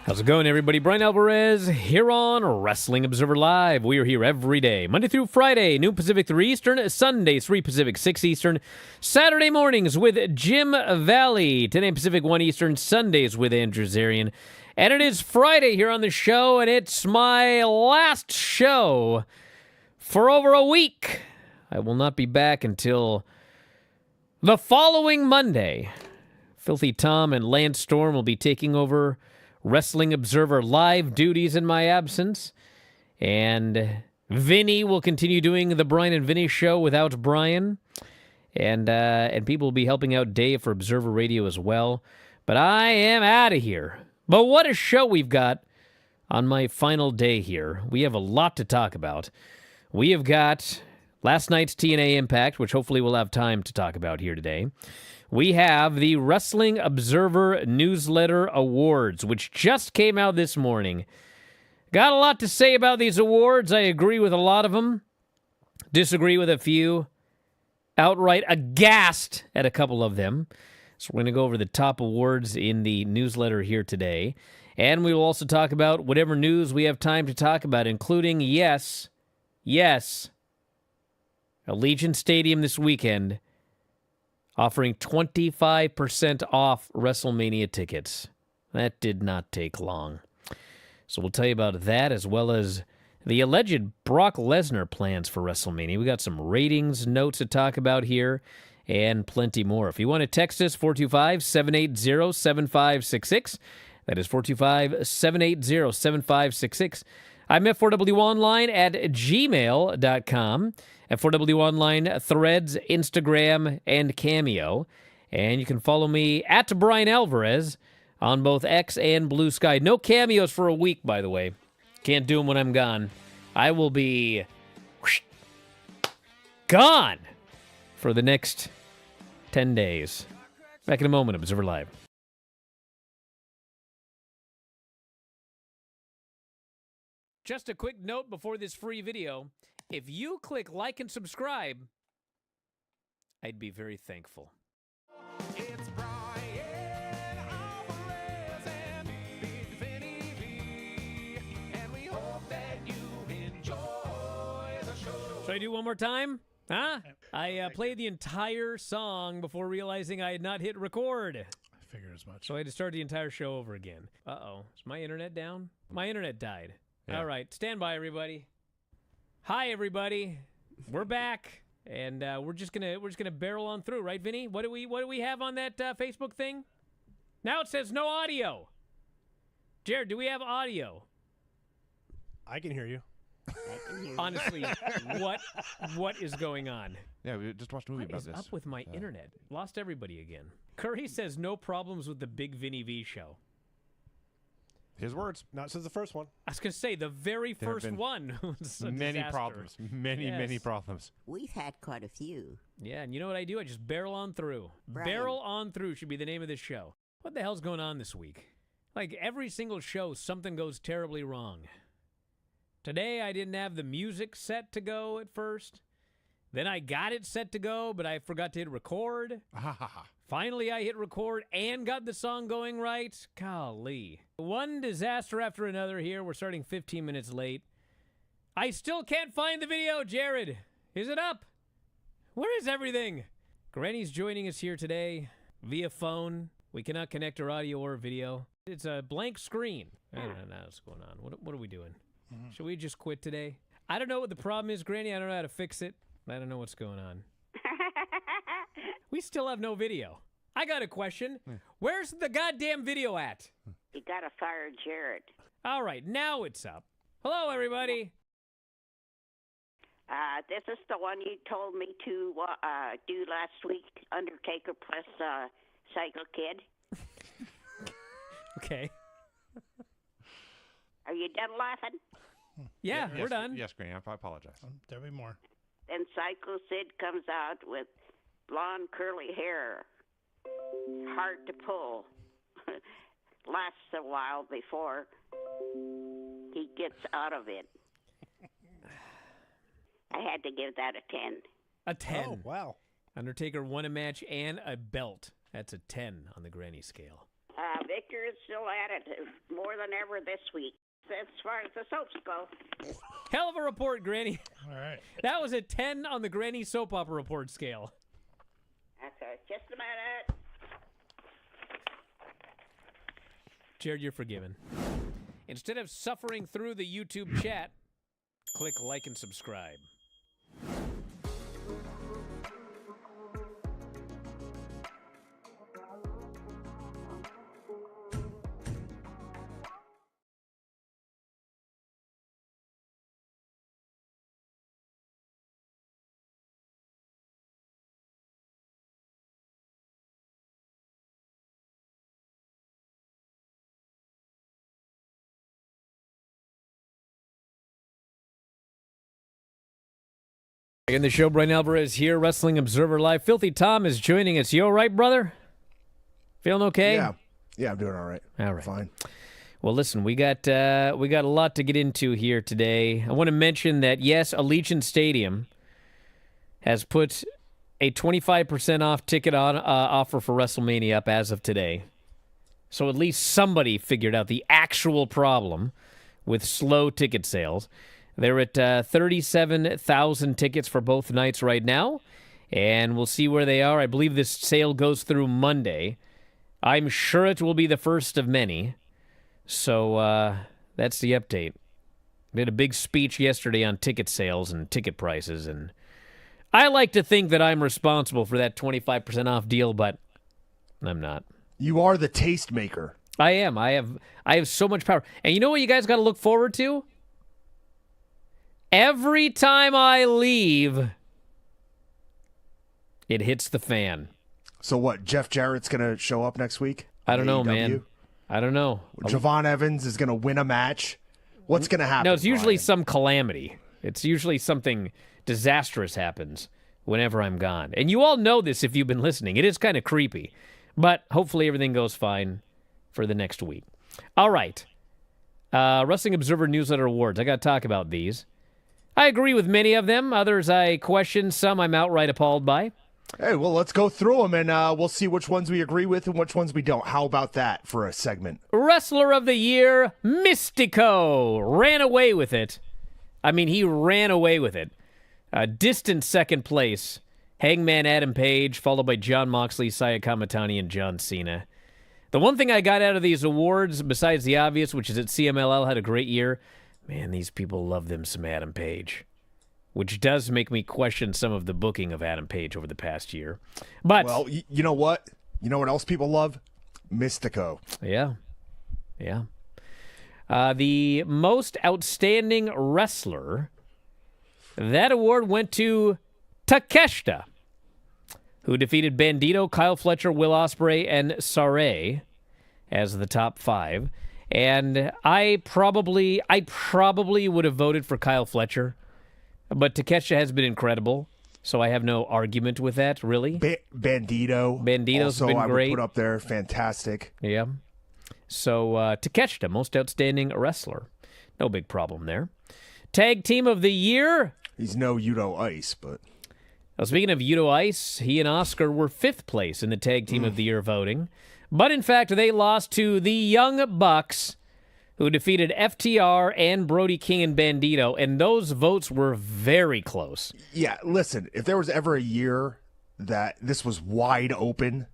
How's it going, everybody? Bryan Alvarez here on Wrestling Observer Live. We are here every day, Monday through Friday, noon Pacific, 3 Eastern, Sunday, 3 Pacific, 6 Eastern, Saturday mornings with Jim Valley, 10 a.m. Pacific, 1 Eastern, Sundays with Andrew Zarian. And it is Friday here on the show, and it's my last show for over a week. I will not be back until the following Monday. Filthy Tom and Lance Storm will be taking over Wrestling Observer Live duties in my absence. And Vinny will continue doing the Bryan and Vinny show without Bryan. And people will be helping out Dave for Observer Radio as well. But I am out of here. But what a show we've got on my final day here. We have a lot to talk about. We have got last night's TNA Impact, which hopefully we'll have time to talk about here today. We have the Wrestling Observer Newsletter Awards, which just came out this morning. Got a lot to say about these awards. I agree with a lot of them. Disagree with a few. Outright aghast at a couple of them. So we're going to go over the top awards in the newsletter here today. And we will also talk about whatever news we have time to talk about, including, yes, Allegiant Stadium this weekend offering 25% off WrestleMania tickets. That did not take long. So we'll tell you about that, as well as the alleged Brock Lesnar plans for WrestleMania. We got some ratings notes to talk about here, and plenty more. If you want to text us, 425-780-7566. That is 425-780-7566. I'm at 4W Online at gmail.com. At 4W Online, Threads, Instagram, and Cameo. And you can follow me at Bryan Alvarez on both X and Blue Sky. No cameos for a week, by the way. Can't do them when I'm gone. I will be gone for the next 10 days. Back in a moment, Observer Live. Just a quick note before this free video. If you click like and subscribe, I'd be very thankful. It's Bryan Alvarez and Big Vinny V, and we hope that you enjoy the show. Should I do one more time? Huh? I played the entire song before realizing I had not hit record. I figured as much. So I had to start the entire show over again. Uh-oh. Is my internet down? My internet died. Yeah. All right. Stand by, everybody. Hi, everybody. We're back, and we're just gonna barrel on through, right, Vinny? What do we have on that Facebook thing? Now it says no audio. Jared, do we have audio? I can hear you. Honestly, what is going on? Yeah, we just watched a movie What about is this. up with my internet? Lost everybody again. Curry says no problems with the Big Vinny V show. His words. Not since the first one. I was going to say, the very There have first been one was a Many disaster. problems. Many Yes. problems. We've had quite a few. Yeah, and you know what I do? I just barrel on through. Brian. Barrel on through should be the name of this show. What the hell's going on this week? Like, every single show, something goes terribly wrong. Today, I didn't have the music set to go at first. Then I got it set to go, but I forgot to hit record. Finally, I hit record and got the song going right. Golly. One disaster after another here. We're starting 15 minutes late. I still can't find the video, Jared. Is it up? Where is everything? Granny's joining us here today via phone. We cannot connect her audio or video. It's a blank screen. I don't know what's going on. What are we doing? Should we just quit today? I don't know what the problem is, Granny. I don't know how to fix it. I don't know what's going on. We still have no video. I got a question. Where's the goddamn video at? You gotta fire Jared. All right, now it's up. Hello, everybody. This is the one you told me to do last week, Undertaker plus Psycho Kid. Okay. Are you done laughing? Yeah, we're done. Yes, Granny, I apologize. There'll be more. Then Psycho Sid comes out with blonde curly hair. Hard to pull. Lasts a while before he gets out of it. I had to give that a 10. A 10. Oh, wow. Undertaker won a match and a belt. That's a 10 on the Granny scale. Big Victor is still at it more than ever this week, as far as the soaps go. Hell of a report, Granny. All right. That was a 10 on the Granny soap opera report scale. Okay, just a minute. Jared, you're forgiven. Instead of suffering through the YouTube chat, click like and subscribe. In the show, Bryan Alvarez here, Wrestling Observer Live. Filthy Tom is joining us. You all right, brother? Feeling okay? Yeah, I'm doing all right. All right. Fine. Well, listen, we got a lot to get into here today. I want to mention that, yes, Allegiant Stadium has put a 25% off ticket offer for WrestleMania up as of today. So at least somebody figured out the actual problem with slow ticket sales. They're at 37,000 tickets for both nights right now, and we'll see where they are. I believe this sale goes through Monday. I'm sure it will be the first of many. So that's the update. I did a big speech yesterday on ticket sales and ticket prices, and I like to think that I'm responsible for that 25% off deal, but I'm not. You are the tastemaker. I am. I have so much power. And you know what you guys got to look forward to? Every time I leave, it hits the fan. So what, Jeff Jarrett's going to show up next week? I don't know, AEW? man. I don't know. Javon Evans is going to win a match? What's going to happen? No, it's usually Bryan? some calamity. It's usually something disastrous happens whenever I'm gone. And you all know this if you've been listening. It is kind of creepy. But hopefully everything goes fine for the next week. All right. Wrestling Observer Newsletter Awards. I got to talk about these. I agree with many of them. Others I question. Some I'm outright appalled by. Hey, well, let's go through them, and we'll see which ones we agree with and which ones we don't. How about that for a segment? Wrestler of the Year, Mystico, ran away with it. I mean, he ran away with it. Distant second place, Hangman Adam Page, followed by Jon Moxley, Saya Kamitani, and John Cena. The one thing I got out of these awards, besides the obvious, which is that CMLL had a great year, man, these people love them some Adam Page, which does make me question some of the booking of Adam Page over the past year. But Well, you know what? You know what else people love? Mystico. yeah. The most outstanding wrestler, that award went to Takeshita, who defeated Bandito, Kyle Fletcher, Will Ospreay, and Saray as the top 5. And I probably would have voted for Kyle Fletcher, but Takeshita has been incredible, so I have no argument with that, really. Bandito's been I great. would put up there. Fantastic. Yeah. So Takeshita, most outstanding wrestler. No big problem there. Tag Team of the Year. He's no Yudo Ice, but... Now, speaking of Yudo Ice, he and Oscar were 5th place in the Tag Team of the Year voting. But, in fact, they lost to the Young Bucks, who defeated FTR and Brody King and Bandito, and those votes were very close. Yeah, listen, if there was ever a year that this was wide open,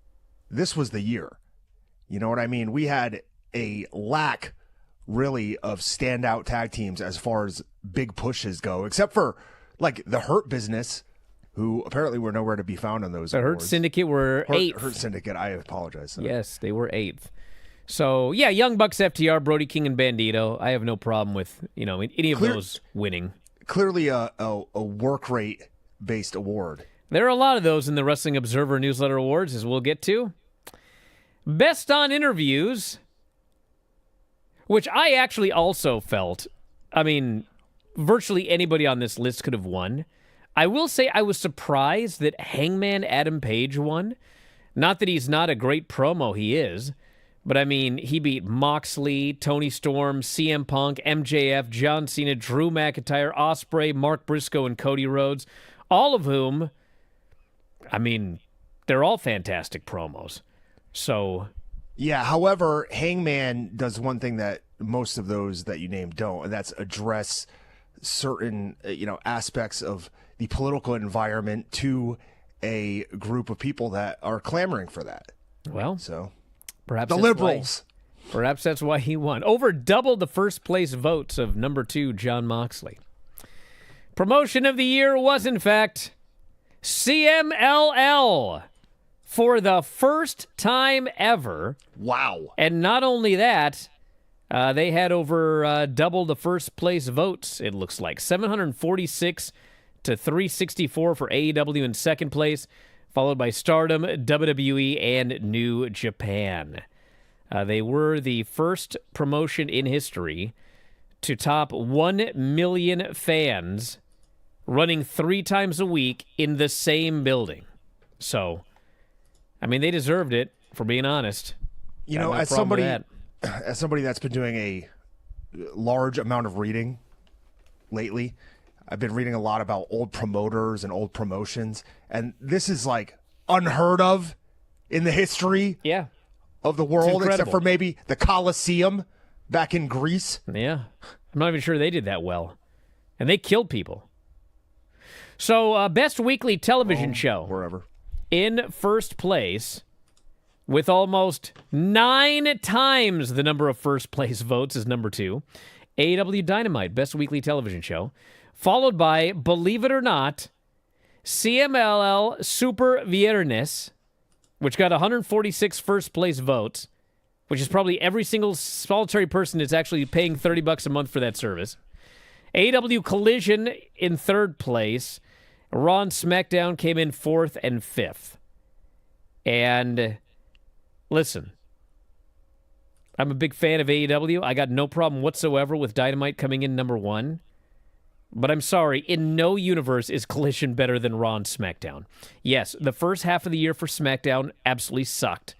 this was the year. You know what I mean? We had a lack, really, of standout tag teams as far as big pushes go, except for, like, the Hurt Business, who apparently were nowhere to be found on those The Hurt awards. Syndicate were 8th. Hurt Syndicate, I apologize. Yes, they were 8th. So, yeah, Young Bucks, FTR, Brody King, and Bandito. I have no problem with, any of those winning. Clearly a work rate-based award. There are a lot of those in the Wrestling Observer Newsletter Awards, as we'll get to. Best on Interviews, which I actually also felt, virtually anybody on this list could have won. I will say I was surprised that Hangman Adam Page won. Not that he's not a great promo, he is. But, he beat Moxley, Tony Storm, CM Punk, MJF, John Cena, Drew McIntyre, Ospreay, Mark Briscoe, and Cody Rhodes, all of whom, they're all fantastic promos. So, Yeah, however, Hangman does one thing that most of those that you named don't, and that's address certain aspects of the political environment to a group of people that are clamoring for that. Well, So perhaps the that's liberals. Perhaps that's why he won. Over double the first place votes of number 2, Jon Moxley. Promotion of the year was, in fact, CMLL for the first time ever. Wow. And not only that, they had over double the first place votes, it looks like. 746 to 364 for AEW in second place, followed by Stardom, WWE, and New Japan. They were the first promotion in history to top 1 million fans running 3 times a week in the same building. So, I mean, they deserved it, for being honest. You Got know, no as problem with somebody that's been doing a large amount of reading lately, I've been reading a lot about old promoters and old promotions, and this is like unheard of in the history Yeah. of the world, except incredible. for maybe the Colosseum back in Greece. Yeah. I'm not even sure they did that well. And they killed people. So, best weekly television show. Wherever. In first place, with almost 9 times the number of first place votes, is number 2. AEW Dynamite, best weekly television show. Followed by, believe it or not, CMLL Super Viernes, which got 146 first place votes, which is probably every single solitary person that's actually paying $30 a month for that service. AEW Collision in third place. Raw and SmackDown came in 4th and 5th. And listen, I'm a big fan of AEW. I got no problem whatsoever with Dynamite coming in number 1. But I'm sorry, in no universe is Collision better than Raw and SmackDown. Yes, the first half of the year for SmackDown absolutely sucked.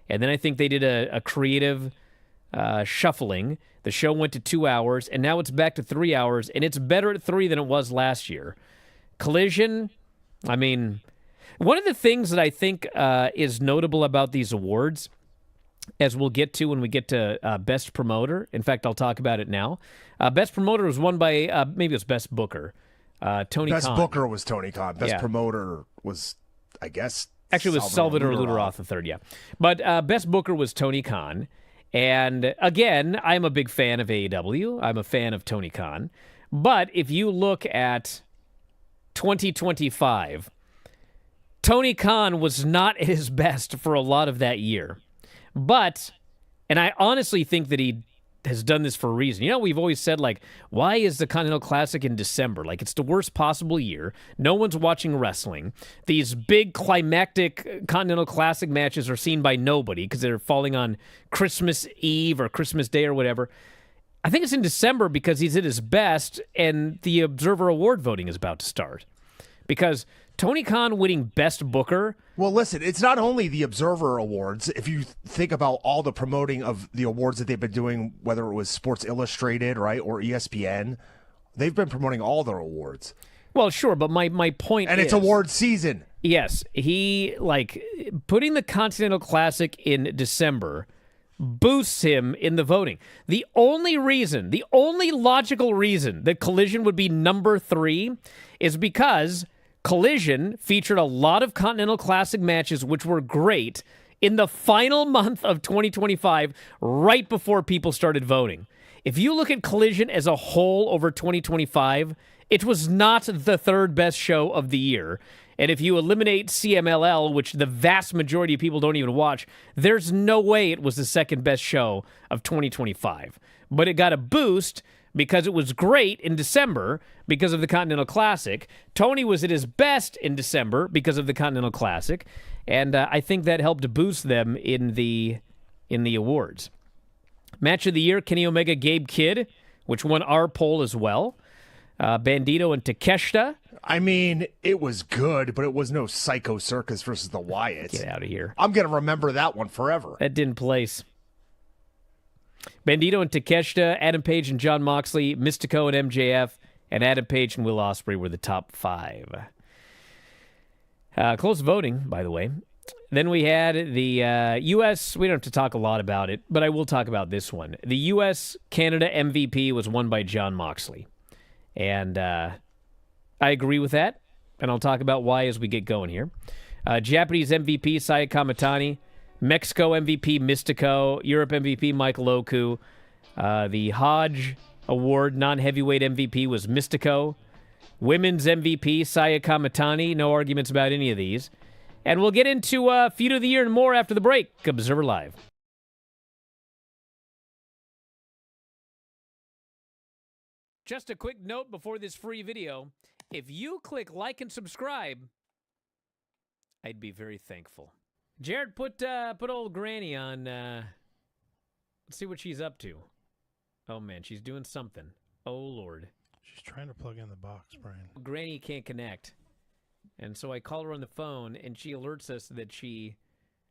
And then I think they did a creative shuffling. The show went to 2 hours, and now it's back to 3 hours, and it's better at 3 than it was last year. Collision, I mean, one of the things that I think is notable about these awards, as we'll get to when we get to Best Promoter. In fact, I'll talk about it now. Best Promoter was won by, maybe it was Best Booker, Tony Best Khan. Booker was Tony Khan. Best Yeah. Promoter was, I guess, Actually, it was Salvador Luderoth III, yeah. But Best Booker was Tony Khan. And again, I'm a big fan of AEW. I'm a fan of Tony Khan. But if you look at 2025, Tony Khan was not at his best for a lot of that year. But, and I honestly think that he has done this for a reason. You know, we've always said, like, why is the Continental Classic in December? Like, it's the worst possible year. No one's watching wrestling. These big climactic Continental Classic matches are seen by nobody because they're falling on Christmas Eve or Christmas Day or whatever. I think it's in December because he's at his best and the Observer Award voting is about to start. Because Tony Khan winning Best Booker... Well, listen, it's not only the Observer Awards. If you think about all the promoting of the awards that they've been doing, whether it was Sports Illustrated, right, or ESPN, they've been promoting all their awards. Well, sure, but my point And is... it's award season. Yes, he, like, putting the Continental Classic in December boosts him in the voting. The only logical reason that Collision would be number 3 is because Collision featured a lot of Continental Classic matches, which were great, in the final month of 2025, right before people started voting. If you look at Collision as a whole over 2025, it was not the 3rd best show of the year. And if you eliminate CMLL, which the vast majority of people don't even watch, there's no way it was the 2nd best show of 2025. But it got a boost because it was great in December because of the Continental Classic. Tony was at his best in December because of the Continental Classic. And I think that helped boost them in the awards. Match of the year, Kenny Omega, Gabe Kidd, which won our poll as well. Bandito and Takeshita. I mean, it was good, but it was no Psycho Circus versus the Wyatts. Get out of here. I'm going to remember that one forever. That didn't place. Bandito and Takeshita, Adam Page and Jon Moxley, Mystico and MJF, and Adam Page and Will Ospreay were the top 5. Close voting, by the way. Then we had the U.S. We don't have to talk a lot about it, but I will talk about this one. The U.S.-Canada MVP was won by Jon Moxley. And I agree with that, and I'll talk about why as we get going here. Japanese MVP, Saya Kamitani. Mexico MVP, Mystico. Europe MVP, Michael Oku. The Hodge Award non-heavyweight MVP was Mystico. Women's MVP, Saya Kamitani. No arguments about any of these. And we'll get into Feud of the Year and more after the break. Observer Live. Just a quick note before this free video. If you click like and subscribe, I'd be very thankful. Jared, put old Granny on. Let's see what she's up to. Oh, man, she's doing something. Oh, Lord. She's trying to plug in the box, Brian. Granny can't connect. And so I call her on the phone, and she alerts us that she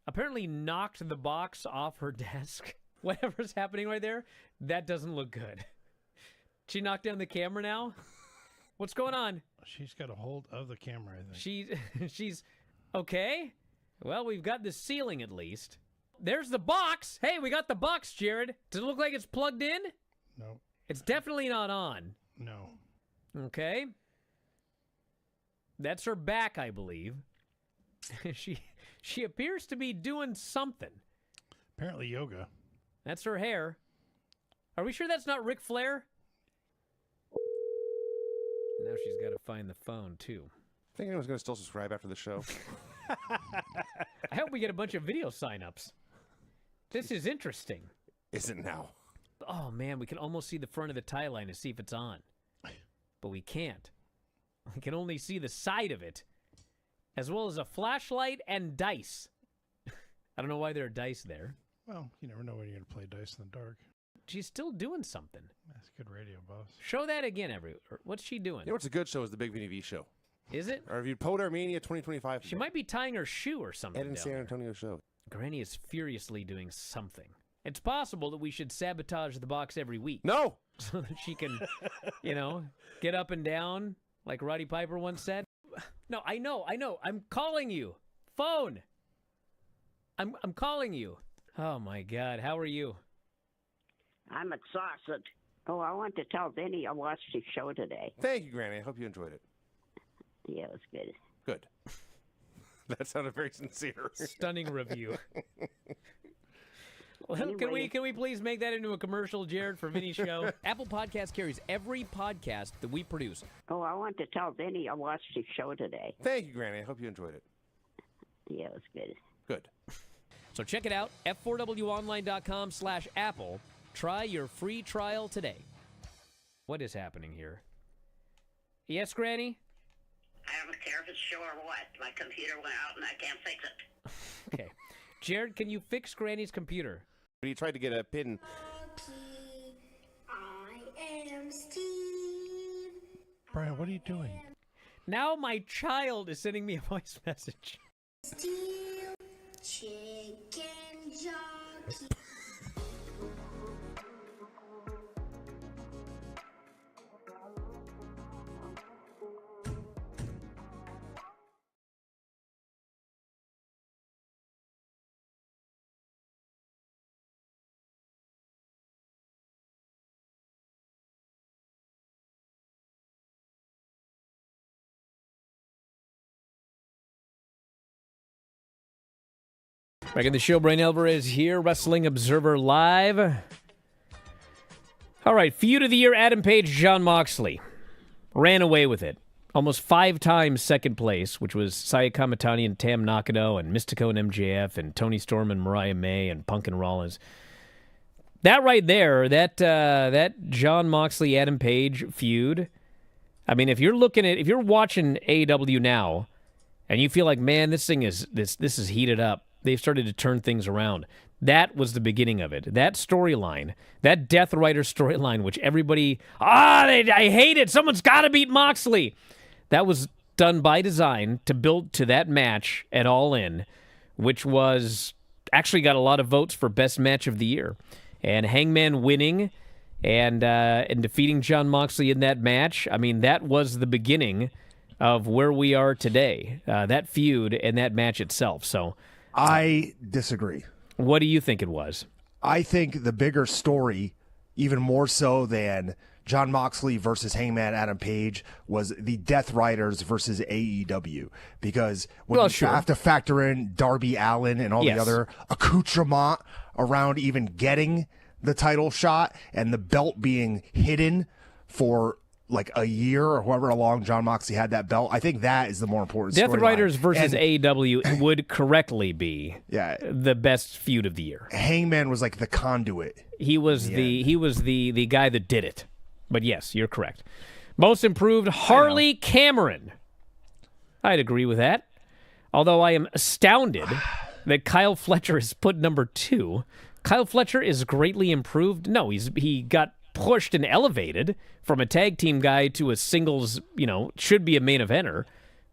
apparently knocked the box off her desk. Whatever's happening right there, that doesn't look good. She knocked down the camera now? What's going on? She's got a hold of the camera, I think. She's okay. Well, we've got the ceiling at least. There's the box. Hey, we got the box, Jared. Does it look like it's plugged in? No. It's definitely not on. No. Okay. That's her back, I believe. She appears to be doing something. Apparently yoga. That's her hair. Are we sure that's not Ric Flair? Now she's got to find the phone, too. Think anyone's going to still subscribe after the show? I hope we get a bunch of video signups. This is interesting. Is it now? Oh, man, we can almost see the front of the tie line to see if it's on. But we can't. We can only see the side of it, as well as a flashlight and dice. I don't know why there are dice there. Well, you never know when you're going to play dice in the dark. She's still doing something. That's good radio, boss. Show that again, what's she doing? You know what's a good show is the Big Vinny V show. Is it? Or if you Pod Armenia 2025. She might be tying her shoe or something. Ed and down San there. Antonio show. Granny is furiously doing something. It's possible that we should sabotage the box every week. No! So that she can, get up and down, like Roddy Piper once said. No, I know. I'm calling you. Phone. I'm calling you. Oh, my God. How are you? I'm exhausted. Oh, I want to tell Vinny I watched his show today. Thank you, Granny. I hope you enjoyed it. Yeah, it was good. Good. That sounded very sincere. Stunning review. Well, Anyway. can we please make that into a commercial, Jared, for Vinny's show? Apple Podcast carries every podcast that we produce. Oh, I want to tell Vinny I watched his show today. Thank you, Granny. I hope you enjoyed it. Yeah, it was good. Good. So check it out, f4wonline.com/Apple. Try your free trial today. What is happening here? Yes, Granny? I don't care if it's show or what. My computer went out and I can't fix it. Okay. Jared, can you fix Granny's computer? But he tried to get a pin. I am Steve. Brian, what are you doing? Now my child is sending me a voice message. Steel chicken jockey. Back in the show, Bryan Alvarez here, Wrestling Observer Live. All right, Feud of the Year, Adam Page, Jon Moxley. Ran away with it. Almost 5 times second place, which was Saya Kamitani and Tam Nakano and Mystico and MJF and Tony Storm and Mariah May and Punk and Rollins. That right there, that Jon Moxley, Adam Page feud, I mean, if you're watching AEW now and you feel like, man, this is heated up, they've started to turn things around. That was the beginning of it. That storyline, that Death Rider storyline, which everybody, I hate it. Someone's got to beat Moxley. That was done by design to build to that match at All In, which was actually got a lot of votes for best match of the year. And Hangman winning and defeating Jon Moxley in that match, I mean, that was the beginning of where we are today, that feud and that match itself. So I disagree. what do you think it was? I think the bigger story, even more so than Jon Moxley versus Hangman Adam Page, was the Death Riders versus AEW. Because when Well, you sure. have to factor in Darby Allin and all Yes. the other accoutrement around even getting the title shot and the belt being hidden for like a year or however long Jon Moxley had that belt, I think that is the more important Death storyline. Riders versus And, AEW would correctly be yeah, the best feud of the year. Hangman was like the conduit. He was the guy that did it. But yes, you're correct. Most improved, Harley Cameron. I'd agree with that. Although I am astounded that Kyle Fletcher is put number 2. Kyle Fletcher is greatly improved. No, he got pushed and elevated from a tag team guy to a singles, should be a main eventer.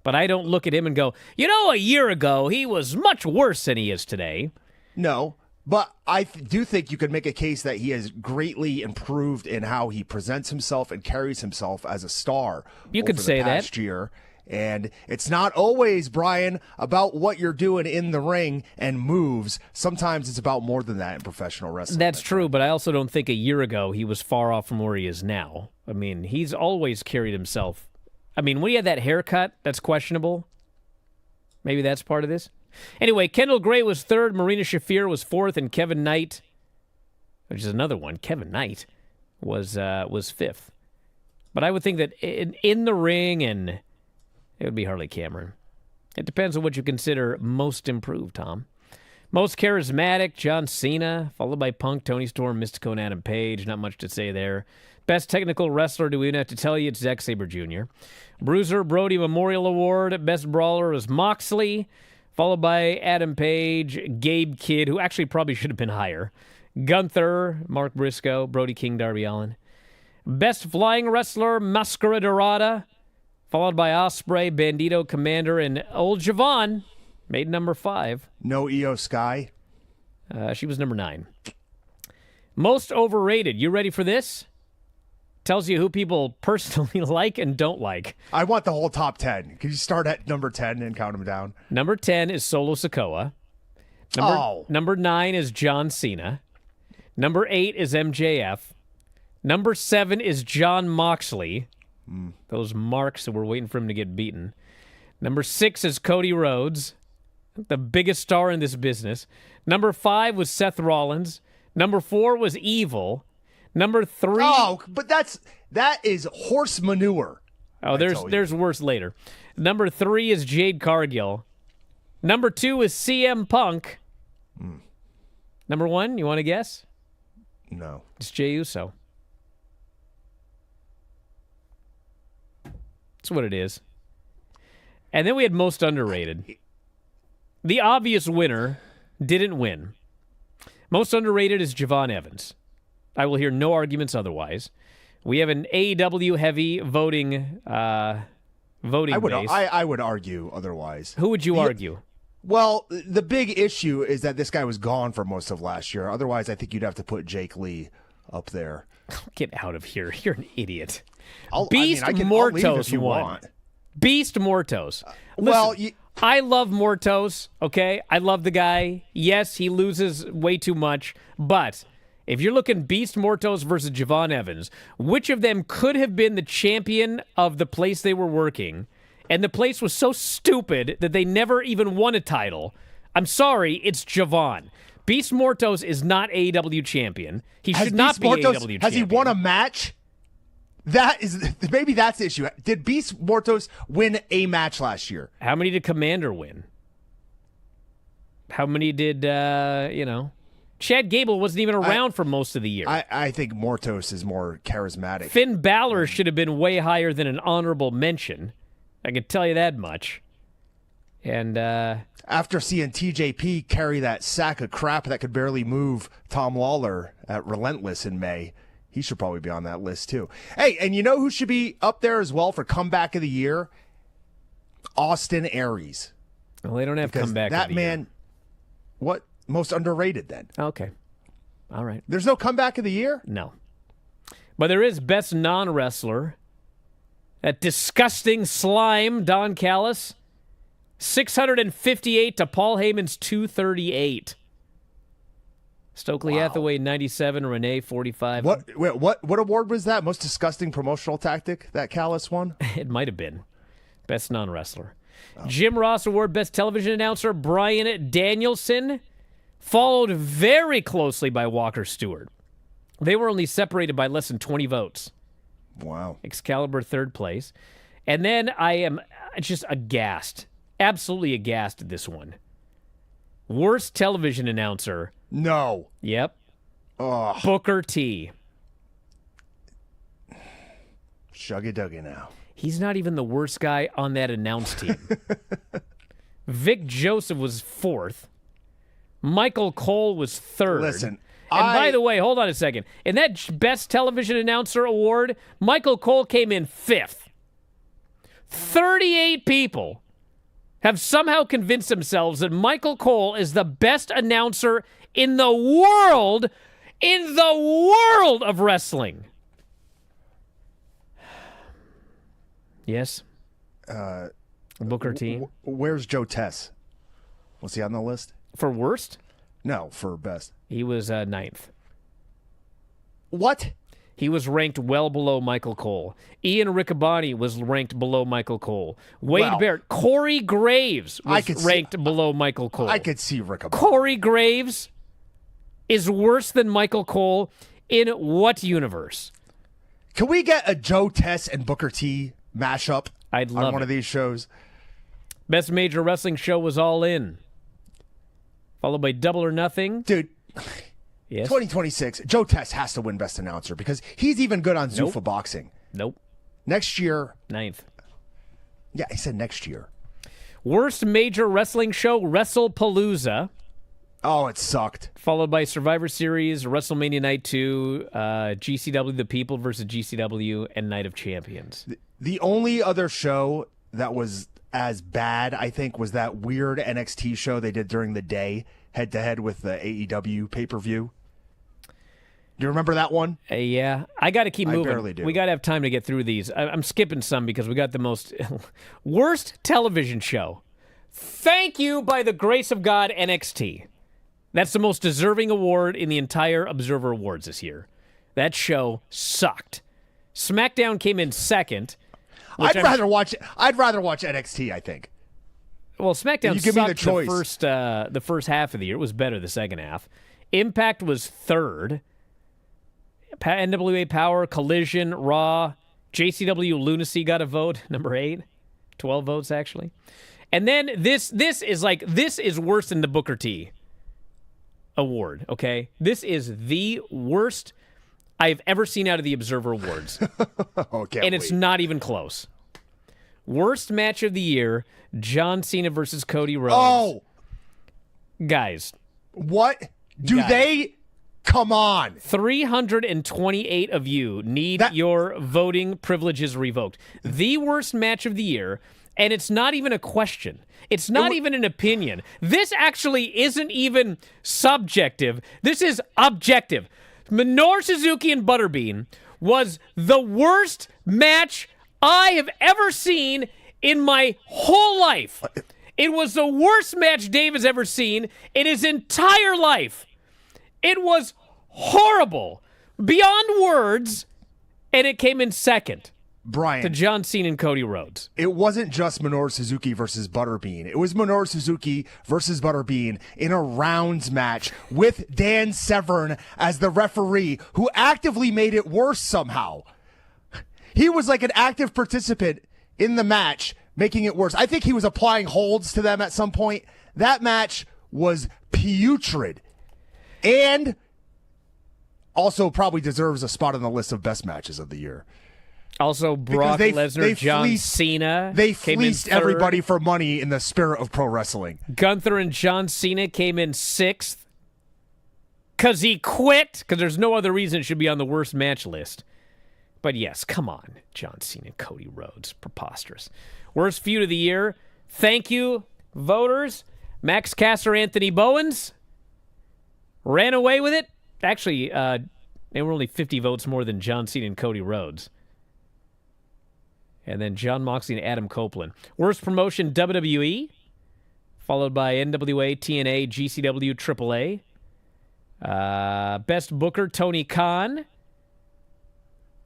But I don't look at him and go, a year ago he was much worse than he is today. No, but I do think you could make a case that he has greatly improved in how he presents himself and carries himself as a star. You could over say the that. past year. And it's not always, Brian, about what you're doing in the ring and moves. Sometimes it's about more than that in professional wrestling. That's true, but I also don't think a year ago he was far off from where he is now. I mean, he's always carried himself. I mean, when he had that haircut, that's questionable. Maybe that's part of this. Anyway, Kendall Gray was 3rd, Marina Shafir was 4th, and Kevin Knight, which is another one, Kevin Knight, was 5th. But I would think that in the ring, and it would be Harley Cameron. It depends on what you consider most improved, Tom. Most charismatic, John Cena, followed by Punk, Tony Storm, Mystico, and Adam Page. Not much to say there. Best technical wrestler, do we even have to tell you? It's Zack Sabre Jr. Bruiser Brody Memorial Award. Best brawler was Moxley, followed by Adam Page, Gabe Kidd, who actually probably should have been higher, Gunther, Mark Briscoe, Brody King, Darby Allin. Best flying wrestler, Mascara Dorada, followed by Ospreay, Bandito, Commander, and Old Javon, made number 5. No Io Sky. She was number 9. Most overrated. You ready for this? Tells you who people personally like and don't like. I want the whole top 10. Can you start at number 10 and count them down? Number 10 is Solo Sikoa. Number 9 is John Cena. Number 8 is MJF. Number 7 is John Moxley. Those marks that were waiting for him to get beaten. Number 6 is Cody Rhodes, the biggest star in this business. Number 5 was Seth Rollins. Number 4 was Evil. Number 3. Oh, but that is horse manure. Oh, there's worse later. Number 3 is Jade Cargill. Number 2 is CM Punk. Number 1, you want to guess? No. It's Jey Uso. That's what it is. And then we had most underrated. The obvious winner didn't win. Most underrated is Javon Evans. I will hear no arguments otherwise. We have an AEW heavy voting base. I would argue otherwise. Who would you argue? Well, the big issue is that this guy was gone for most of last year. Otherwise, I think you'd have to put Jake Lee up there. Get out of here. You're an idiot. I'll Beast leave Mortos if you won. want. Beast Mortos. Well, Listen, I love Mortos, okay? I love the guy. Yes, he loses way too much, but if you're looking Beast Mortos versus Javon Evans, which of them could have been the champion of the place they were working, and the place was so stupid that they never even won a title? I'm sorry, it's Javon. Beast Mortos is not AEW champion. He should not be AEW champion. Has he won a match? Maybe that's the issue. Did Beast Mortos win a match last year? How many did Commander win? How many did, Chad Gable wasn't even around for most of the year. I think Mortos is more charismatic. Finn Balor should have been way higher than an honorable mention. I can tell you that much. And after seeing TJP carry that sack of crap that could barely move Tom Lawler at Relentless in May, he should probably be on that list too. Hey, and you know who should be up there as well for comeback of the year? Austin Aries. Well, they don't have Because comeback that of the man, year. what? Most underrated then. Okay. All right. There's no comeback of the year? No. But there is best non-wrestler. That disgusting slime, Don Callis. 658 to Paul Heyman's 238. Stokely Hathaway, 97. Renee, 45. What award was that? Most disgusting promotional tactic that Callis won? It might have been. Best non-wrestler. Jim Ross Award, Best Television Announcer, Bryan Danielson, followed very closely by Walker Stewart. They were only separated by less than 20 votes. Wow. Excalibur, third place. And then I am just aghast, absolutely aghast at this one. Worst television announcer. No. Yep. Oh. Booker T. Shuggy Duggy now. He's not even the worst guy on that announce team. Vic Joseph was fourth. Michael Cole was third. Listen, and by the way, hold on a second. In that Best Television Announcer Award, Michael Cole came in fifth. 38 people have somehow convinced themselves that Michael Cole is the best announcer in the world of wrestling. Yes? Booker T. Where's Joe Tess? Was he on the list? For worst? No, for best. He was ninth. What? He was ranked well below Michael Cole. Ian Riccaboni was ranked below Michael Cole. Wade Barrett. Corey Graves was ranked below Michael Cole. I could see Riccaboni. Corey Graves is worse than Michael Cole in what universe? Can we get a Joe Tess and Booker T mashup I'd love on one it. of these shows? Best major wrestling show was All In. Followed by Double or Nothing. Dude, Yes. 2026, Joe Tess has to win Best Announcer because he's even good on Zuffa Boxing. Nope. Next year. Ninth. Yeah, I said next year. Worst major wrestling show, WrestlePalooza. Oh, it sucked. Followed by Survivor Series, WrestleMania Night 2, GCW The People versus GCW, and Night of Champions. The only other show that was as bad, I think, was that weird NXT show they did during the day, head-to-head with the AEW pay-per-view. Do you remember that one? Yeah. I got to keep moving. I barely do. We got to have time to get through these. I'm skipping some because we got the most... Worst television show. Thank you, by the grace of God, NXT. That's the most deserving award in the entire Observer Awards this year. That show sucked. SmackDown came in second. I'd rather watch NXT, I think. Well, SmackDown You give me the sucked choice. the first half of the year. It was better the second half. Impact was third. NWA Power, Collision, Raw, JCW Lunacy got a vote, number 8. 12 votes, actually. And then this is worse than the Booker T award, okay? This is the worst I've ever seen out of the Observer Awards. And it's not even close. Worst match of the year, John Cena versus Cody Rhodes. Oh! Guys. What? Come on. 328 of you need your voting privileges revoked. The worst match of the year, and it's not even a question. It's not even an opinion. This actually isn't even subjective. This is objective. Minoru Suzuki and Butterbean was the worst match I have ever seen in my whole life. It was the worst match Dave has ever seen in his entire life. It was horrible, beyond words, and it came in second. Brian. To John Cena and Cody Rhodes. It wasn't just Minoru Suzuki versus Butterbean. It was Minoru Suzuki versus Butterbean in a rounds match with Dan Severn as the referee, who actively made it worse somehow. He was like an active participant in the match, making it worse. I think he was applying holds to them at some point. That match was putrid. And also probably deserves a spot on the list of best matches of the year. Also, Brock Lesnar, John Cena. They fleeced everybody for money in the spirit of pro wrestling. Gunther and John Cena came in sixth because he quit, because there's no other reason it should be on the worst match list. But yes, come on, John Cena and Cody Rhodes. Preposterous. Worst feud of the year. Thank you, voters. Max Caster, Anthony Bowens ran away with it. Actually, they were only 50 votes more than John Cena and Cody Rhodes. And then John Moxley and Adam Copeland. Worst promotion, WWE, followed by NWA, TNA, GCW, AAA. Best booker, Tony Khan.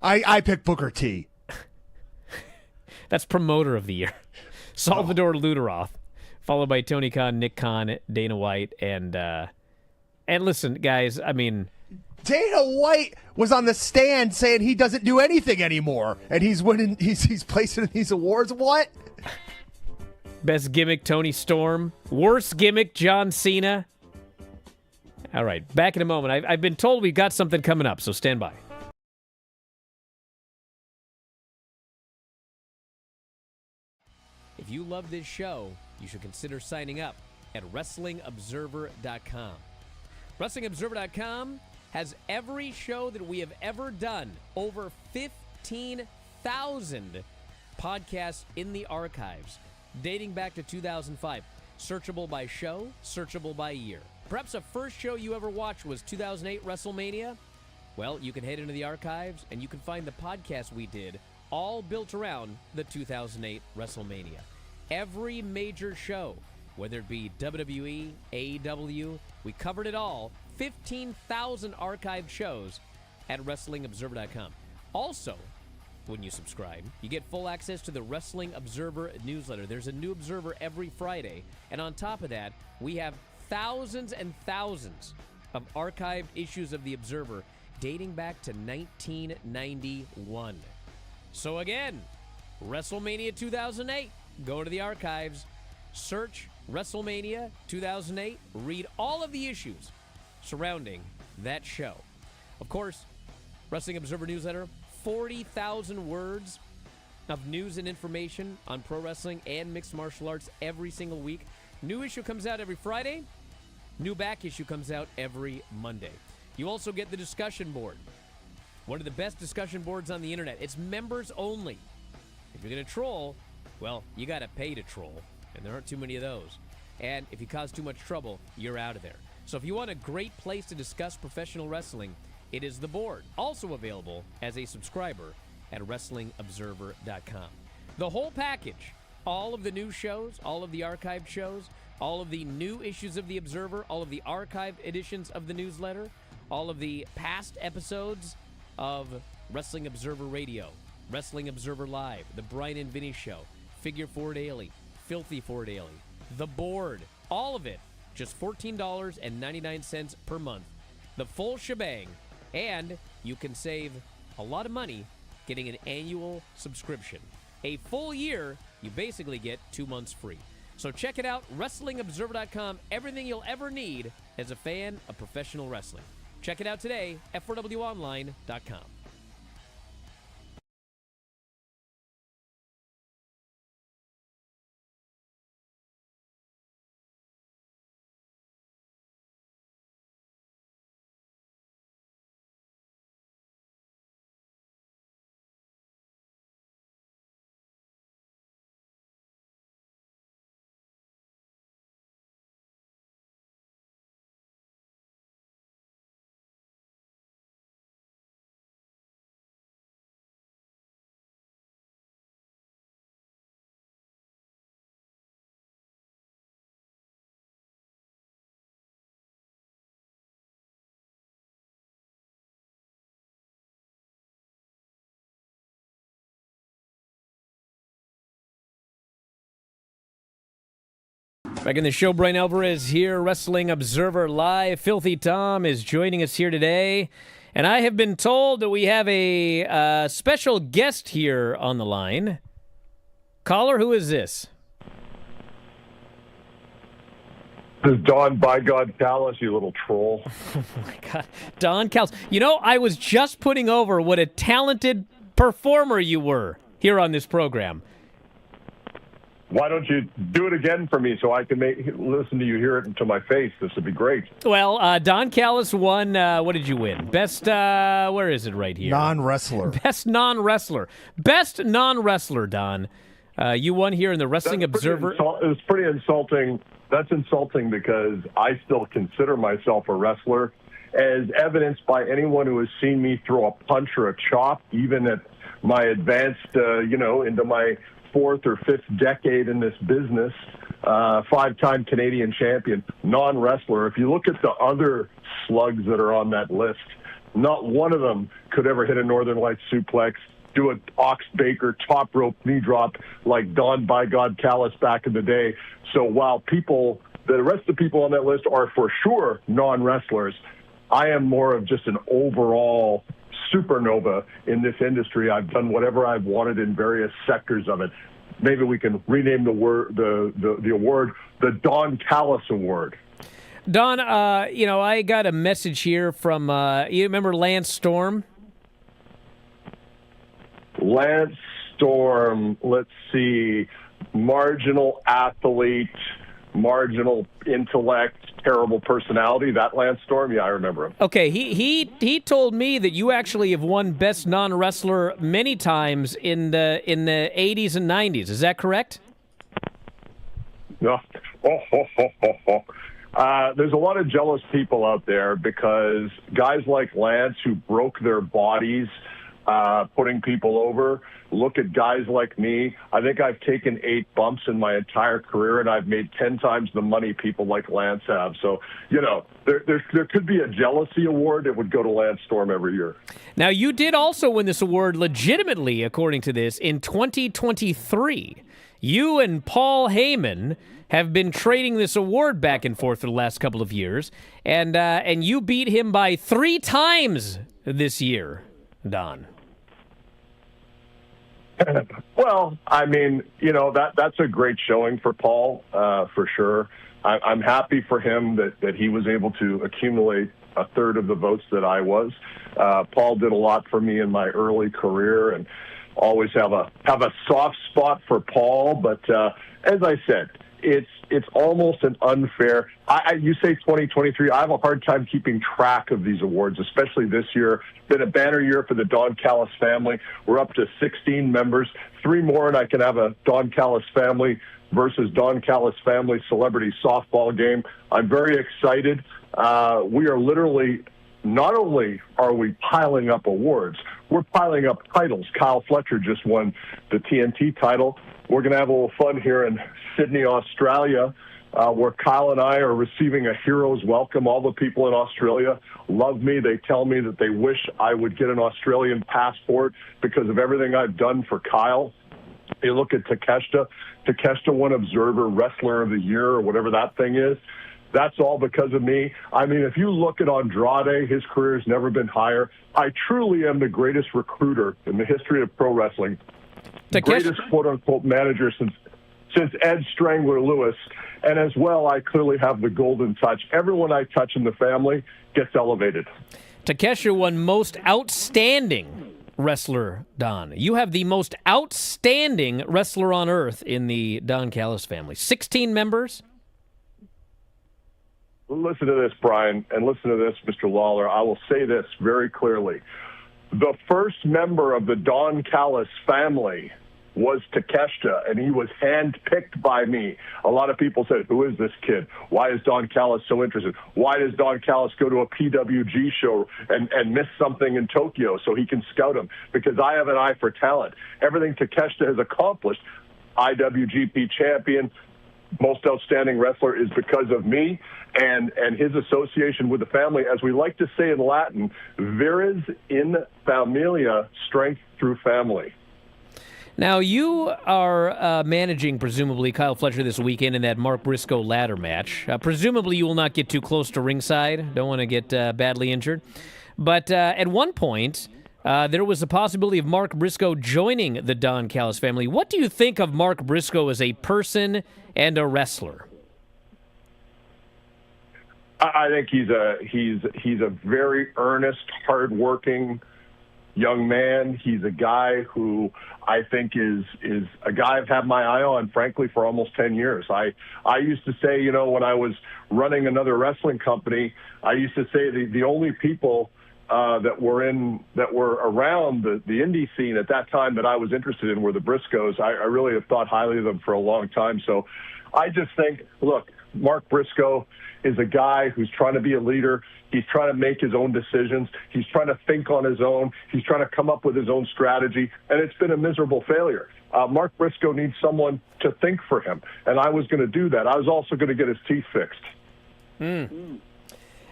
I picked Booker T. That's promoter of the year. Salvador Luderoth, followed by Tony Khan, Nick Khan, Dana White, and listen, guys, I mean, Dana White was on the stand saying he doesn't do anything anymore, and he's winning. He's placing in these awards. What? best gimmick, Tony Storm. Worst gimmick, John Cena. All right, back in a moment. I've been told we've got something coming up, so stand by. If you love this show, you should consider signing up at WrestlingObserver.com. WrestlingObserver.com has every show that we have ever done. Over 15,000 podcasts in the archives, dating back to 2005. Searchable by show, searchable by year. Perhaps the first show you ever watched was 2008 WrestleMania? Well, you can head into the archives and you can find the podcast we did, all built around the 2008 WrestleMania. Every major show, whether it be WWE, AEW, we covered it all. 15,000 archived shows at WrestlingObserver.com. Also, when you subscribe, you get full access to the Wrestling Observer newsletter. There's a new Observer every Friday. And on top of that, we have thousands and thousands of archived issues of the Observer dating back to 1991. So again, WrestleMania 2008. Go to the archives, search WrestleMania 2008, read all of the issues surrounding that show. Of course, Wrestling Observer newsletter, 40,000 words of news and information on pro wrestling and mixed martial arts every single week. New issue comes out every Friday. New back issue comes out every Monday. You also get the discussion board. One of the best discussion boards on the internet. It's members only. If you're going to troll, well, you got to pay to troll, and there aren't too many of those. And if you cause too much trouble, you're out of there. So if you want a great place to discuss professional wrestling, it is the board. Also available as a subscriber at WrestlingObserver.com. The whole package, all of the new shows, all of the archived shows, all of the new issues of the Observer, all of the archived editions of the newsletter, all of the past episodes of Wrestling Observer Radio, Wrestling Observer Live, The Bryan and Vinny Show, Figure Four Daily, Filthy Four Daily, The Board, all of it, just $14.99 per month. The full shebang, and you can save a lot of money getting an annual subscription. A full year, you basically get 2 months free. So check it out, WrestlingObserver.com, everything you'll ever need as a fan of professional wrestling. Check it out today, F4WOnline.com. Back in the show, Bryan Alvarez here, Wrestling Observer Live. Filthy Tom is joining us here today. And I have been told that we have a special guest here on the line. Caller, who is this? This is Don by God Callis, you little troll. Oh, my God. Don Callis. You know, I was just putting over what a talented performer you were here on this program. Why don't you do it again for me so I can listen to you hear it to my face? This would be great. Well, Don Callis won, what did you win? Best, where is it right here? Non-wrestler. Best non-wrestler. Best non-wrestler, Don. You won here in the Wrestling Observer. It's pretty insulting. That's insulting because I still consider myself a wrestler, as evidenced by anyone who has seen me throw a punch or a chop, even at my advanced, into my fourth or fifth decade in this business, 5-time Canadian champion, non-wrestler. If you look at the other slugs that are on that list, not one of them could ever hit a Northern Lights suplex, do an Ox Baker top rope knee drop like Don by God Callis back in the day. So while the rest of the people on that list are for sure non-wrestlers, I am more of just an overall supernova in this industry. I've done whatever I've wanted in various sectors of it. Maybe we can rename the award the Don Callis Award. Don, I got a message here from, you remember Lance Storm? Lance Storm, let's see, marginal athlete, marginal intellect, terrible personality. That Lance Storm, yeah, I remember him. Okay, he told me that you actually have won Best Non-Wrestler many times in the 80s and 90s. Is that correct? No. There's a lot of jealous people out there because guys like Lance who broke their bodies putting people over, look at guys like me. I think I've taken 8 bumps in my entire career, and I've made 10 times the money people like Lance have. So, there could be a jealousy award that would go to Lance Storm every year. Now, you did also win this award legitimately, according to this, in 2023. You and Paul Heyman have been trading this award back and forth for the last couple of years, and you beat him by 3 times this year, Don. Well, I mean, that's a great showing for Paul, for sure. I'm happy for him that he was able to accumulate a third of the votes that I was. Paul did a lot for me in my early career, and always have a soft spot for Paul. But as I said, it's almost an unfair. You say 2023. I have a hard time keeping track of these awards, especially this year. Been a banner year for the Don Callis family. We're up to 16 members, 3 more, and I can have a Don Callis family versus Don Callis family celebrity softball game. I'm very excited. We are literally, not only are we piling up awards, we're piling up titles. Kyle Fletcher just won the TNT title. We're going to have a little fun here in Sydney, Australia, where Kyle and I are receiving a hero's welcome. All the people in Australia love me. They tell me that they wish I would get an Australian passport because of everything I've done for Kyle. You look at Takeshita won Observer Wrestler of the Year or whatever that thing is. That's all because of me. I mean, if you look at Andrade, his career has never been higher. I truly am the greatest recruiter in the history of pro wrestling. The greatest quote-unquote manager since Ed Strangler Lewis. And as well, I clearly have the golden touch. Everyone I touch in the family gets elevated. Takeshita won Most Outstanding Wrestler, Don. You have the most outstanding wrestler on earth in the Don Callis family. 16 members. Listen to this, Brian, and listen to this, Mr. Lawler. I will say this very clearly. The first member of the Don Callis family was Takeshita, and he was handpicked by me. A lot of people said, who is this kid? Why is Don Callis so interested? Why does Don Callis go to a PWG show and miss something in Tokyo so he can scout him? Because I have an eye for talent. Everything Takeshita has accomplished, IWGP champion, most outstanding wrestler, is because of me and his association with the family. As we like to say in Latin, viris in familia, strength through family. Now, you are managing, presumably, Kyle Fletcher this weekend in that Mark Briscoe ladder match. Presumably, you will not get too close to ringside. Don't want to get badly injured. But at one point, there was a possibility of Mark Briscoe joining the Don Callis family. What do you think of Mark Briscoe as a person and a wrestler? I think he's a very earnest, hardworking young man. He's a guy who I think is a guy I've had my eye on, frankly, for almost 10 years. I used to say, when I was running another wrestling company, I used to say the only people that were around the indie scene at that time that I was interested in were the Briscoes. I really have thought highly of them for a long time. So I just think, look, Mark Briscoe is a guy who's trying to be a leader. He's trying to make his own decisions. He's trying to think on his own. He's trying to come up with his own strategy, and it's been a miserable failure. Mark Briscoe needs someone to think for him, and I was going to do that. I was also going to get his teeth fixed.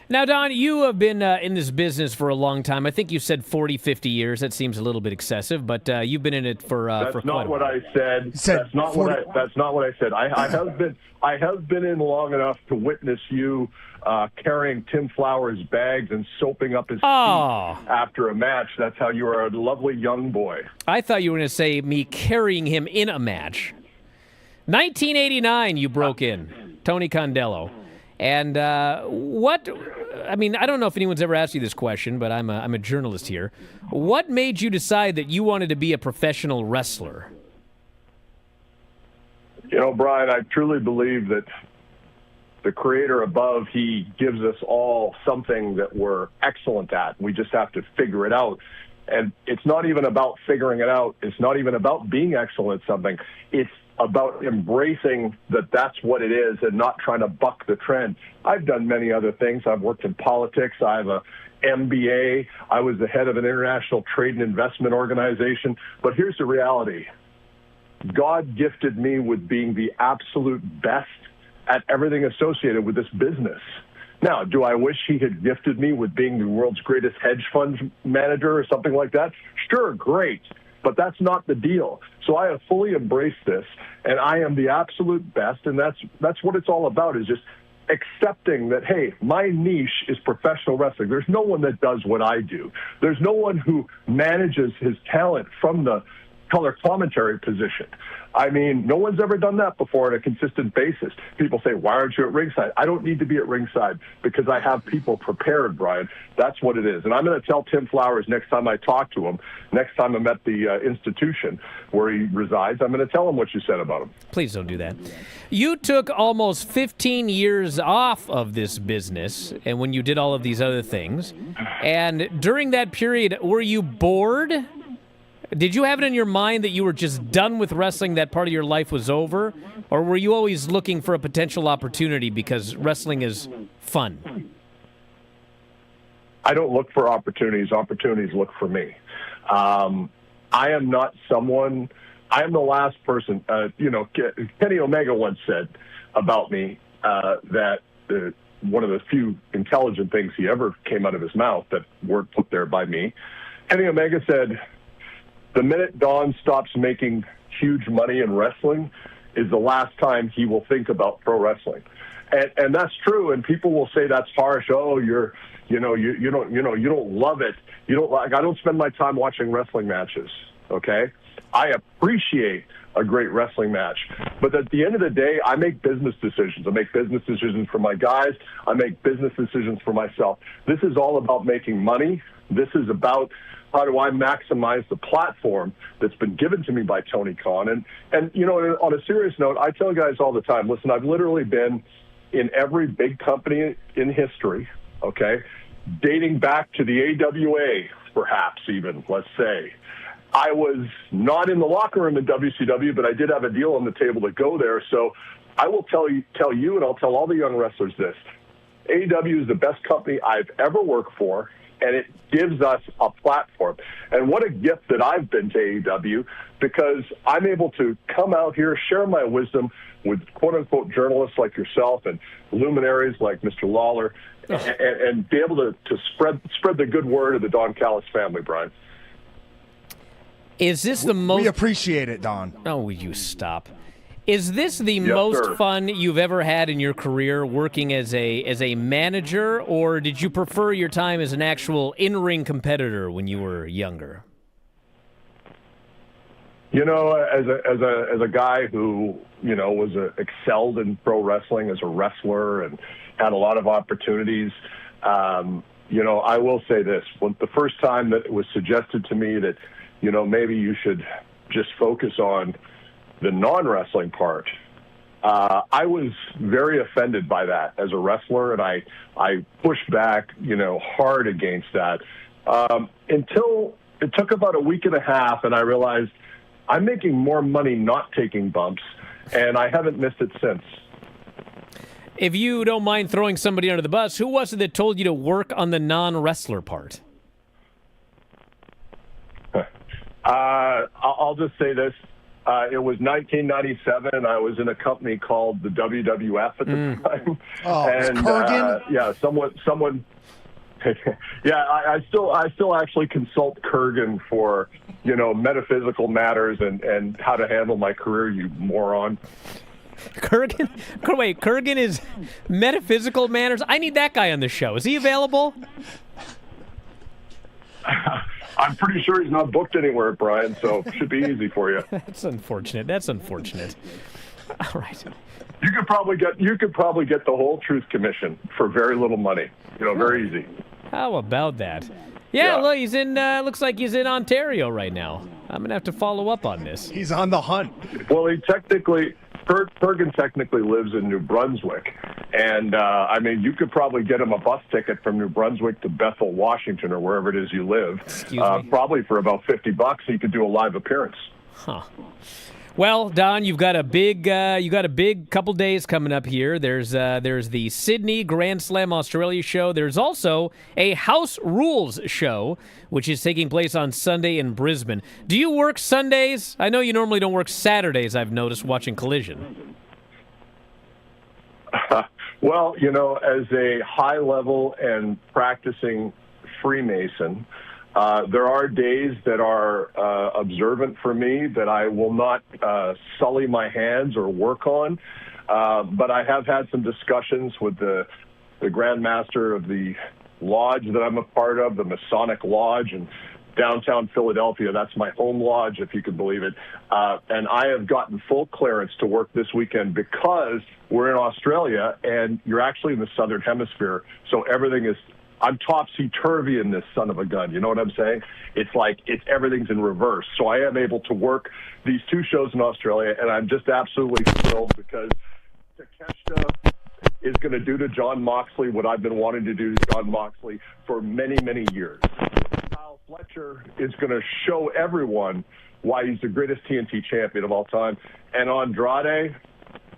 Now, Don, you have been in this business for a long time. I think you said 40, 50 years. That seems a little bit excessive, but you've been in it for That's quite not a what while. I said. That's not 40. That's not what I said. I have been in long enough to witness you carrying Tim Flowers' bags and soaping up his feet after a match. That's how you are a lovely young boy. I thought you were going to say me carrying him in a match. 1989, you broke in, Tony Condello. And what, I mean, I don't know if anyone's ever asked you this question, but I'm a journalist here. What made you decide that you wanted to be a professional wrestler? You know, Brian, I truly believe that the Creator above, he gives us all something that we're excellent at. We just have to figure it out. And it's not even about figuring it out. It's not even about being excellent at something. It's about embracing that that's what it is and not trying to buck the trend. I've done many other things. I've worked in politics. I have a MBA. I was the head of an international trade and investment organization. But here's the reality. God gifted me with being the absolute best at everything associated with this business. Now, do I wish he had gifted me with being the world's greatest hedge fund manager or something like that? Sure, great. But that's not the deal. So I have fully embraced this, and I am the absolute best, and that's what it's all about, is just accepting that, hey, my niche is professional wrestling. There's no one that does what I do. There's no one who manages his talent from the color commentary position. I mean, no one's ever done that before on a consistent basis. People say, why aren't you at ringside? I don't need to be at ringside because I have people prepared, Brian. That's what it is. And I'm going to tell Tim Flowers next time I talk to him, next time I'm at the institution where he resides, I'm going to tell him what you said about him. Please don't do that. You took almost 15 years off of this business, and when you did all of these other things, and during that period, were you bored? Did you have it in your mind that you were just done with wrestling, that part of your life was over? Or were you always looking for a potential opportunity because wrestling is fun? I don't look for opportunities. Opportunities look for me. I am not someone, I am the last person, Kenny Omega once said about me that one of the few intelligent things he ever came out of his mouth that weren't put there by me. Kenny Omega said, the minute Don stops making huge money in wrestling is the last time he will think about pro wrestling. And that's true. And people will say that's harsh. Oh, you don't love it. You don't like, I don't spend my time watching wrestling matches. Okay. I appreciate a great wrestling match. But at the end of the day, I make business decisions. I make business decisions for my guys. I make business decisions for myself. This is all about making money. This is about how do I maximize the platform that's been given to me by Tony Khan. And on a serious note, I tell guys all the time, listen, I've literally been in every big company in history, okay, dating back to the AWA, perhaps even, let's say. I was not in the locker room in WCW, but I did have a deal on the table to go there. So I will tell you, and I'll tell all the young wrestlers this. AEW is the best company I've ever worked for, and it gives us a platform. And what a gift that I've been to AEW, because I'm able to come out here, share my wisdom with quote-unquote journalists like yourself and luminaries like Mr. Lawler, and be able to spread the good word of the Don Callis family, Brian. Is this the most... We appreciate it, Don. Oh, will you stop? Is this the most fun you've ever had in your career working as a manager, or did you prefer your time as an actual in-ring competitor when you were younger? You know, as a guy who, was excelled in pro wrestling as a wrestler and had a lot of opportunities, I will say this. When the first time that it was suggested to me that, maybe you should just focus on the non-wrestling part, I was very offended by that as a wrestler, and I pushed back, hard against that until it took about a week and a half, and I realized I'm making more money not taking bumps, and I haven't missed it since. If you don't mind throwing somebody under the bus, who was it that told you to work on the non-wrestler part? I'll just say this. It was 1997, and I was in a company called the WWF at the time. Oh, and Kurgan? yeah, someone. Yeah, I still actually consult Kurgan for metaphysical matters and how to handle my career. You moron. Kurgan? Wait, Kurgan is metaphysical matters? I need that guy on the show. Is he available? I'm pretty sure he's not booked anywhere, Brian, so it should be easy for you. That's unfortunate. All right. You could probably get the whole Truth Commission for very little money. Very easy. How about that? Yeah, look, he's in. Looks like he's in Ontario right now. I'm gonna have to follow up on this. He's on the hunt. Well, Kurgan technically lives in New Brunswick, and you could probably get him a bus ticket from New Brunswick to Bethel, Washington, or wherever it is you live. Excuse me? Probably for about $50. He could do a live appearance. Huh. Well, Don, you've got a big couple days coming up here. There's the Sydney Grand Slam Australia show. There's also a House Rules show, which is taking place on Sunday in Brisbane. Do you work Sundays? I know you normally don't work Saturdays, I've noticed watching Collision. Well, as a high-level and practicing Freemason, there are days that are observant for me that I will not sully my hands or work on. But I have had some discussions with the Grand Master of the lodge that I'm a part of, the Masonic Lodge in downtown Philadelphia. That's my home lodge, if you can believe it. And I have gotten full clearance to work this weekend because we're in Australia and you're actually in the Southern Hemisphere. So I'm topsy-turvy in this son of a gun. You know what I'm saying? It's like everything's in reverse. So I am able to work these two shows in Australia, and I'm just absolutely thrilled because Takeshita is going to do to John Moxley what I've been wanting to do to John Moxley for many, many years. Kyle Fletcher is going to show everyone why he's the greatest TNT champion of all time. And Andrade,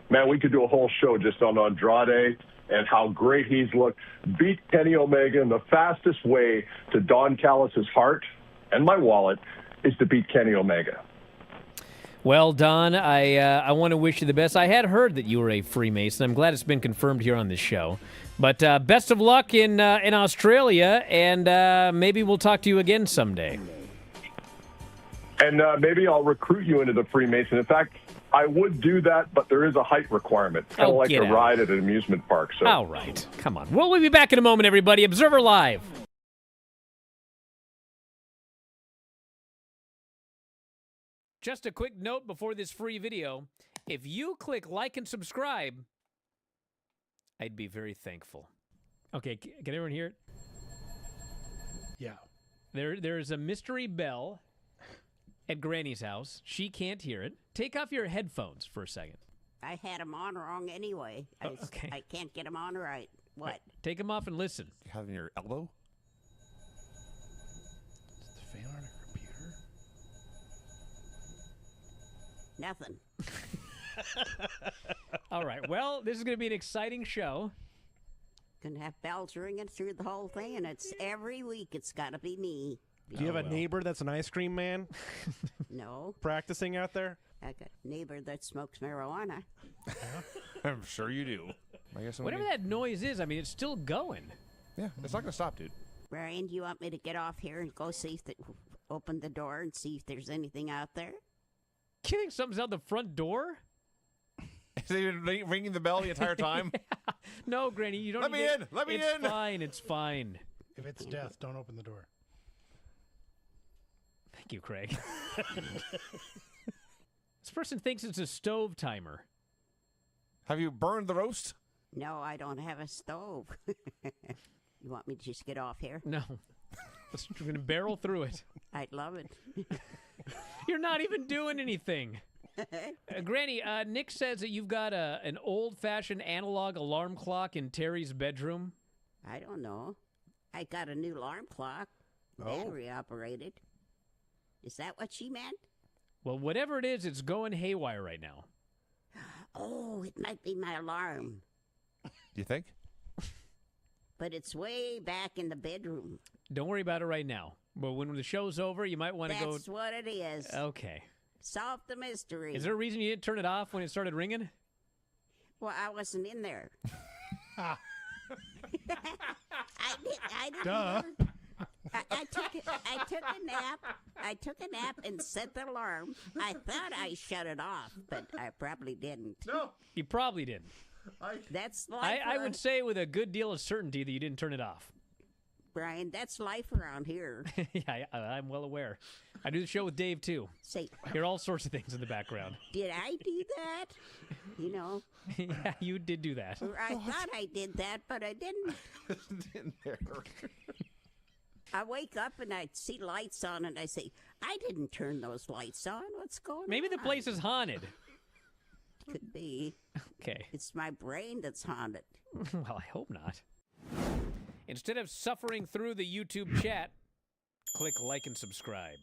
man, we could do a whole show just on Andrade and how great he's looked. Beat Kenny Omega, and the fastest way to Don Callis' heart and my wallet is to beat Kenny Omega. Well, Don, I want to wish you the best. I had heard that you were a Freemason. I'm glad it's been confirmed here on this show. But best of luck in Australia, and maybe we'll talk to you again someday. And maybe I'll recruit you into the Freemason. In fact, I would do that, but there is a height requirement. Kind of like a ride at an amusement park. So. All right. Come on. We'll be back in a moment, everybody. Observer Live. Just a quick note before this free video. If you click like and subscribe, I'd be very thankful. Okay, can everyone hear it? Yeah. There's a mystery bell at Granny's house. She can't hear it. Take off your headphones for a second. I had them on wrong anyway. Okay. I can't get them on right. What? Right, take them off and listen. You have it in your elbow? Is the fan on a computer? Nothing. All right. Well, this is going to be an exciting show. Gonna have bells ringing through the whole thing, and it's every week. It's got to be me. Do you have a neighbor that's an ice cream man No, practicing out there? I got a neighbor that smokes marijuana. I'm sure you do. I guess Whatever that noise is, I mean, it's still going. Yeah, it's not going to stop, dude. Brian, do you want me to get off here and go see if open the door and see if there's anything out there? You think something's out the front door? Is he ringing the bell the entire time? No, Granny, you don't. Let me in. Let me in. It's fine. It's fine. If it's death, don't open the door. Thank you, Craig. This person thinks it's a stove timer. Have you burned the roast? No, I don't have a stove. You want me to just get off here? No. We're going to barrel through it. I'd love it. You're not even doing anything. Granny, Nick says that you've got an old-fashioned analog alarm clock in Terry's bedroom. I don't know. I got a new alarm clock. Battery operated. Is that what she meant? Well, whatever it is, it's going haywire right now. Oh, it might be my alarm. Do you think? But it's way back in the bedroom. Don't worry about it right now. But when the show's over, you might want to go. That's what it is. Okay. Solve the mystery. Is there a reason you didn't turn it off when it started ringing? Well, I wasn't in there. I didn't. Duh. I took a nap. I took a nap and set the alarm. I thought I shut it off, but I probably didn't. No, You probably didn't. That's life. I would say with a good deal of certainty that you didn't turn it off. Brian, that's life around here. Yeah, I'm well aware. I do the show with Dave, too. Say, Hear all sorts of things in the background. did I do that? You know, Yeah, you did do that. or I thought I did that, but I didn't. In there. I wake up and I see lights on, and I say, I didn't turn those lights on. What's going on? Maybe the place is haunted. Could be. Okay. It's my brain that's haunted. Well, I hope not. Instead of suffering through the YouTube chat, click like and subscribe.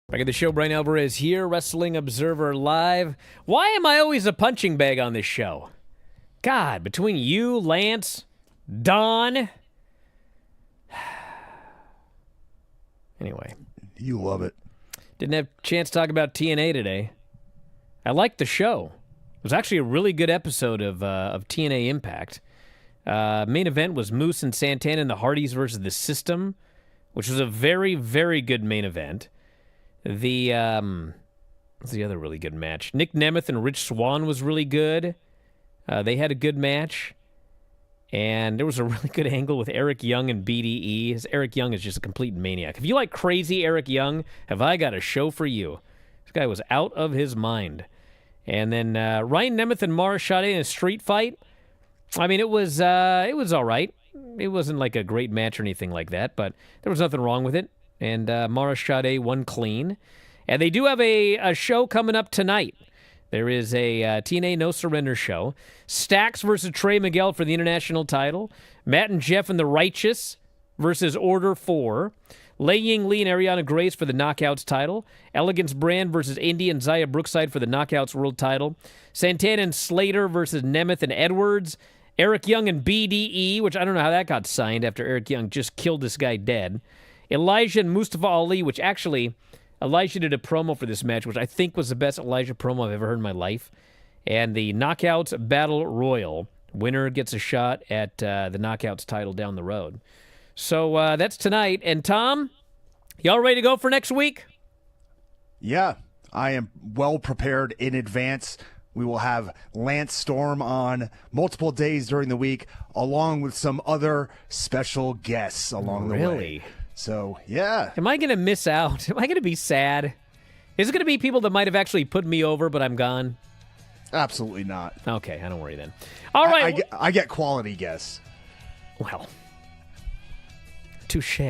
Back at the show, Bryan Alvarez here, Wrestling Observer Live. Why am I always a punching bag on this show? God, between you, Lance, Don. Anyway, you love it. didn't have a chance to talk about TNA today. I liked the show. It was actually a really good episode of TNA Impact. Main event was Moose and Santana and the Hardys versus The System, which was a very, very good main event. What's the other really good match? Nick Nemeth and Rich Swann was really good. They had a good match. And there was a really good angle with Eric Young and BDE. Eric Young is just a complete maniac. If you like crazy Eric Young, have I got a show for you. This guy was out of his mind. And then Ryan Nemeth and Mara Sade in a street fight. I mean, it was all right. It wasn't like a great match or anything like that, but there was nothing wrong with it. And Mara Sade won clean. And they do have a show coming up tonight. There is a TNA No Surrender show. Stax versus Trey Miguel for the international title. Matt and Jeff and the Righteous versus Order 4. Lei Ying Lee and Ariana Grace for the Knockouts title. Elegance Brand versus Indy and Zaya Brookside for the Knockouts World title. Santana and Slater versus Nemeth and Edwards. Eric Young and BDE, which I don't know how that got signed after Eric Young just killed this guy dead. Elijah and Mustafa Ali, which actually, Elijah did a promo for this match, which I think was the best Elijah promo I've ever heard in my life. And the Knockouts Battle Royal. Winner gets a shot at the Knockouts title down the road. So that's tonight. And Tom, y'all ready to go for next week? Yeah, I am well prepared in advance. We will have Lance Storm on multiple days during the week, along with some other special guests along the way. Really? So, yeah. Am I going to miss out? Am I going to be sad? Is it going to be people that might have actually put me over, but I'm gone? Absolutely not. Okay, I don't worry then. All right. I get quality guests. Well, touche.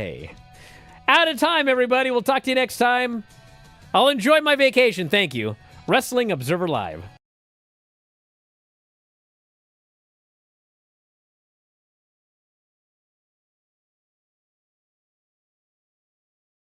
Out of time, everybody. We'll talk to you next time. I'll enjoy my vacation. Thank you. Wrestling Observer Live.